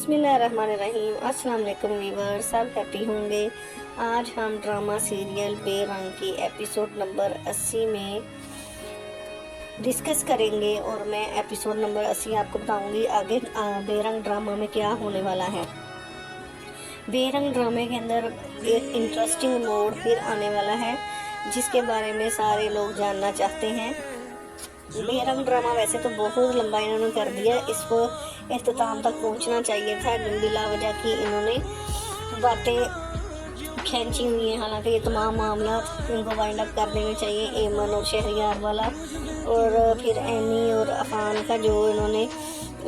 बिस्मिल्लाहिर्रहमानिर्रहीम। अस्सलाम वालेकुम व्यूअर्स, सब हैप्पी होंगे। आज हम ड्रामा सीरियल बेरंग की एपिसोड नंबर 80 में डिस्कस करेंगे और मैं एपिसोड नंबर 80 आपको बताऊंगी आगे बेरंग ड्रामा में क्या होने वाला है। बेरंग ड्रामे के अंदर एक इंटरेस्टिंग मोड़ फिर आने वाला है जिसके बारे में सारे लोग जानना चाहते हैं। बेरंग ड्रामा वैसे तो बहुत लंबा इन्होंने कर दिया, इसको इख्तिताम तक पहुंचना चाहिए था, बिला वजह की इन्होंने बातें खींची हुई हैं। हालांकि ये तमाम मामला इनको वाइंड अप कर देने चाहिए, एमन और शहरियार वाला, और फिर एनी और अफान का जो इन्होंने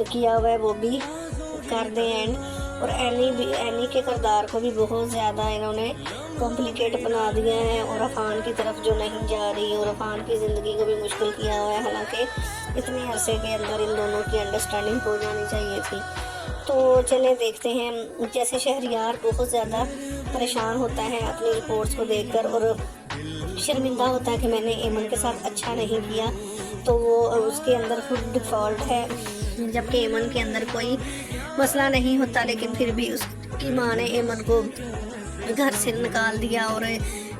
किया हुआ है वो भी कर दें एंड। और एनी के किरदार को भी बहुत ज़्यादा इन्होंने कॉम्प्लिकेट बना दिया है और अफान की तरफ जो नहीं जा रही और अफान की ज़िंदगी को भी मुश्किल किया हुआ है। हालांकि इतने अरसे के अंदर इन दोनों की अंडरस्टैंडिंग हो जानी चाहिए थी। तो चले देखते हैं। जैसे शहरियार बहुत ज़्यादा परेशान होता है अपनी रिपोर्ट्स को देखकर और शर्मिंदा होता है कि मैंने एमन के साथ अच्छा नहीं किया, तो वो उसके अंदर खुद डिफ़ॉल्ट है, जबकि एमन के अंदर कोई मसला नहीं होता, लेकिन फिर भी उसकी माँ ने एमन को घर से निकाल दिया और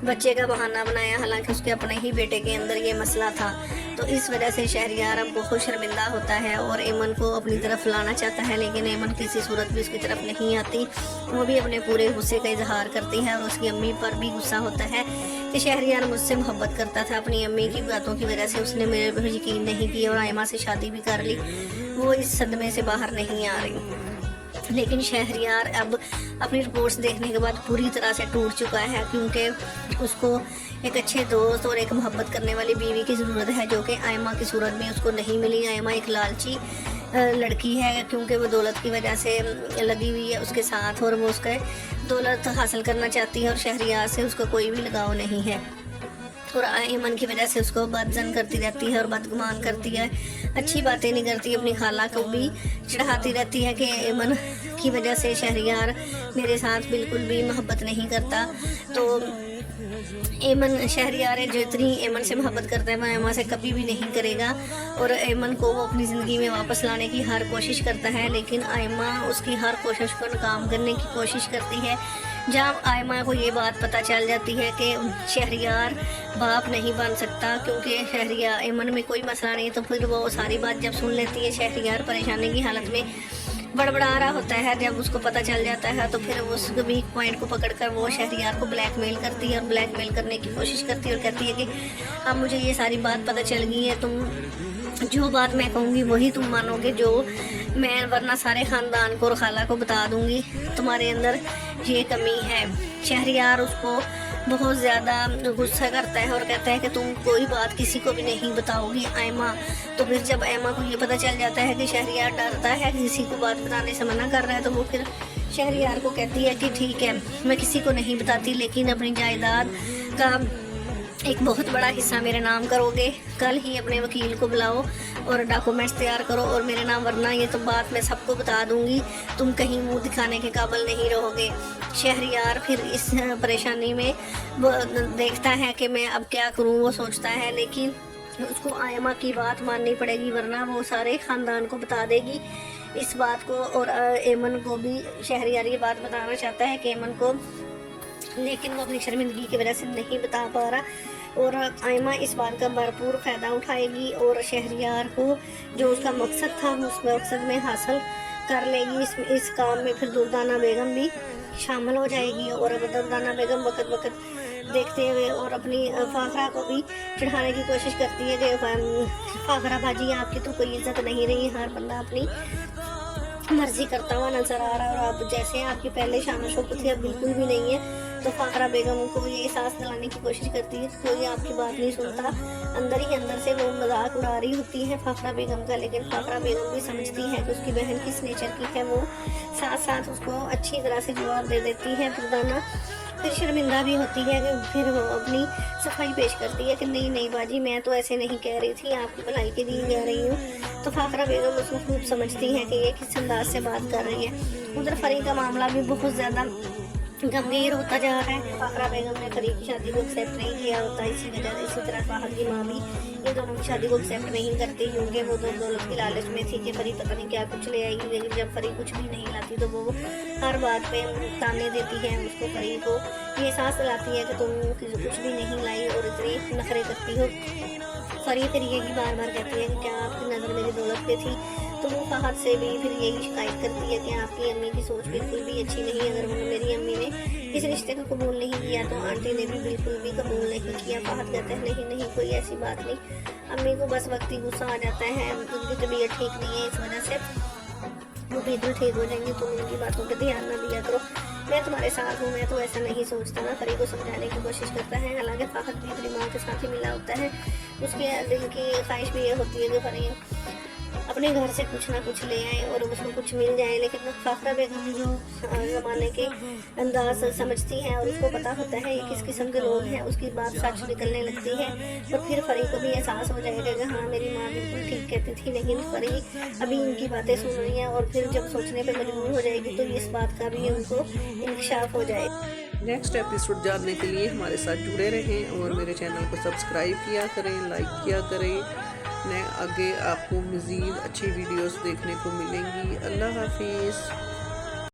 बच्चे का बहाना बनाया, हालांकि उसके अपने ही बेटे के अंदर ये मसला था। तो इस वजह से शहरियार अब बहुत शर्मिंदा होता है और एमन को अपनी तरफ लाना चाहता है, लेकिन एमन किसी सूरत भी उसकी तरफ नहीं आती। वो भी अपने पूरे गुस्से का इजहार करती है और उसकी अम्मी पर भी गुस्सा होता है कि शहरियार मुझसे मोहब्बत करता था, अपनी अम्मी की बातों की वजह से उसने मेरे पर यकीन नहीं किया और आयमा से शादी भी कर ली। वो इस सदमे से बाहर नहीं आ रही। लेकिन शहरियार अब अपनी रिपोर्ट्स देखने के बाद पूरी तरह से टूट चुका है, क्योंकि उसको एक अच्छे दोस्त और एक मोहब्बत करने वाली बीवी की ज़रूरत है, जो कि आयमा की सूरत में उसको नहीं मिली। आयमा एक लालची लड़की है, क्योंकि वो दौलत की वजह से लगी हुई है उसके साथ और वो उसके दौलत हासिल करना चाहती है और शहरियार से उसका कोई भी लगाव नहीं है और एमन की वजह से उसको बदजन करती रहती है और बदगुमान करती है, अच्छी बातें नहीं करती, अपनी खाला को भी चढ़ाती रहती है कि एमन की वजह से शहरियार मेरे साथ बिल्कुल भी मोहब्बत नहीं करता। तो एमन शहरियार है जो इतनी एमन से मोहब्बत करता है, वह एमन से कभी भी नहीं करेगा और एमन को वो अपनी ज़िंदगी में वापस लाने की हर कोशिश करता है, लेकिन आयमा उसकी हर कोशिश को नाकाम करने की कोशिश करती है। जब आयमा को ये बात पता चल जाती है कि शहरियार बाप नहीं बन सकता, क्योंकि शहरियार एमन में कोई मसला नहीं, तो फिर वो सारी बात जब सुन लेती है, शहरियार परेशानी की हालत में बड़बड़ा रहा होता है। जब उसको पता चल जाता है तो फिर उस वीक पॉइंट को पकड़कर वो शहरियार को ब्लैकमेल करती है और ब्लैकमेल करने की कोशिश करती है और कहती है कि अब मुझे ये सारी बात पता चल गई है, तुम जो बात मैं कहूँगी वही तुम मानोगे, जो मैं वरना सारे ख़ानदान को और खाला को बता दूँगी तुम्हारे अंदर ये कमी है। शहरियार उसको बहुत ज़्यादा गुस्सा करता है और कहता है कि तुम कोई बात किसी को भी नहीं बताओगी आयमा। तो फिर जब आयमा को ये पता चल जाता है कि शहरियार डरता है, किसी को बात बताने से मना कर रहा है, तो वो फिर शहरियार को कहती है कि ठीक है मैं किसी को नहीं बताती, लेकिन अपनी जायदाद का एक बहुत बड़ा हिस्सा मेरे नाम करोगे, कल ही अपने वकील को बुलाओ और डॉक्यूमेंट्स तैयार करो और मेरे नाम, वरना ये तो बात मैं सबको बता दूंगी, तुम कहीं मुंह दिखाने के काबिल नहीं रहोगे। शहरियार फिर इस परेशानी में वो देखता है कि मैं अब क्या करूं, वो सोचता है, लेकिन उसको आयमा की बात माननी पड़ेगी, वरना वो सारे ख़ानदान को बता देगी इस बात को। और एमन को भी शहरियार ये बात बताना चाहता है कि एमन को, लेकिन वो अपनी शर्मिंदगी की वजह से नहीं बता पा रहा और आयमा इस बात का भरपूर फ़ायदा उठाएगी और शहरियार को जो उसका मकसद था उस मकसद में हासिल कर लेगी। इस काम में फिर दुर्दाना बेगम भी शामिल हो जाएगी और दुर्दाना बेगम वक्त वक्त देखते हुए और अपनी फाखरा को भी चढ़ाने की कोशिश करती है कि फाखरा बाजी आपकी तो कोई इज्जत नहीं रही, हर बंदा अपनी मर्जी करता हुआ नजर आ रहा है और अब जैसे आपकी पहले शान शौकत थी अब बिल्कुल भी नहीं है। तो फाखरा बेगम को ये एहसास दिलाने की कोशिश करती है, कोई आपकी बात नहीं सुनता, अंदर ही अंदर से वो मजाक उड़ा रही होती है फाखरा बेगम का, लेकिन फाखरा बेगम भी समझती है कि उसकी बहन किस नेचर की है, वो साथ साथ उसको अच्छी तरह से जवाब दे देती है। दुर्दाना फिर शर्मिंदा भी होती है कि फिर वो अपनी सफाई पेश करती है कि नहीं बाजी मैं तो ऐसे नहीं कह रही थी, आपकी भलाई के लिए कह रही हूँ। तो फाखरा बेगम उसको खूब समझती है कि ये किस अंदाज से बात कर रही है। उधर फरी का मामला भी बहुत ज़्यादा गंभीर होता जा रहा है। फाखरा बेगम ने फरीद की शादी को एक्सेप्ट नहीं किया होता, इसी तरह फहद की माँ भी इन दोनों की शादी को एक्सेप्ट नहीं करती, क्योंकि वो तो दौलत की लालच में थी कि फरीद पता नहीं क्या कुछ ले आएगी। लेकिन जब फरीद कुछ भी नहीं लाती तो वो हर बात पे ताने देती है उसको। फरीद को ये एहसास दिलाती है कि तुम कुछ भी नहीं लाई और इतनी नखरे करती हो। फरीद फिर यही बार बार कहती है कि क्या आपकी नज़र मेरी दौलत पे थी। तो वो फहद से भी फिर यही शिकायत करती है कि आपकी अम्मी की सोच बिल्कुल भी अच्छी नहीं। अगर मेरी अम्मी ने इस रिश्ते को कबूल नहीं किया तो आंटी ने भी बिल्कुल भी कबूल नहीं किया। फहद कहते हैं नहीं नहीं, कोई ऐसी बात नहीं, अम्मी को बस वक्ती गुस्सा आ जाता है, उनकी तबीयत ठीक नहीं है, इस वजह से वो बिल्कुल ठीक हो जाएंगे, तुम उनकी बातों पर ध्यान न दिया करो, मैं तुम्हारे साथ हूँ, मैं तो ऐसा नहीं सोचता ना। फरीद को समझाने की कोशिश करता है। हालांकि फहद भी अपनी माँ के साथ ही मिला होता है, उसके दिल की ख्वाहिश भी ये होती है कि फरीद अपने घर से कुछ ना कुछ ले आए और उसको कुछ मिल जाए। लेकिन फाखरा बेगम जो ज़माने के अंदाज समझती है और उसको पता होता है ये किस किस्म के लोग हैं, उसकी बात सच निकलने लगती है। और फिर फरीद को भी एहसास हो जाएगा कि हाँ मेरी माँ बिल्कुल ठीक कहती थी, लेकिन फरीद अभी इनकी बातें सुन रही है और फिर जब सोचने पर मजबूर हो जाएगी तो इस बात का भी उनको इंकशाफ हो जाएगा। नेक्स्ट एपिसोड जानने के लिए हमारे साथ जुड़े रहें और मेरे चैनल को सब्सक्राइब किया करें, लाइक किया करें। आगे आपको मज़ीद अच्छी वीडियोस देखने को मिलेंगी। अल्लाह हाफिज़।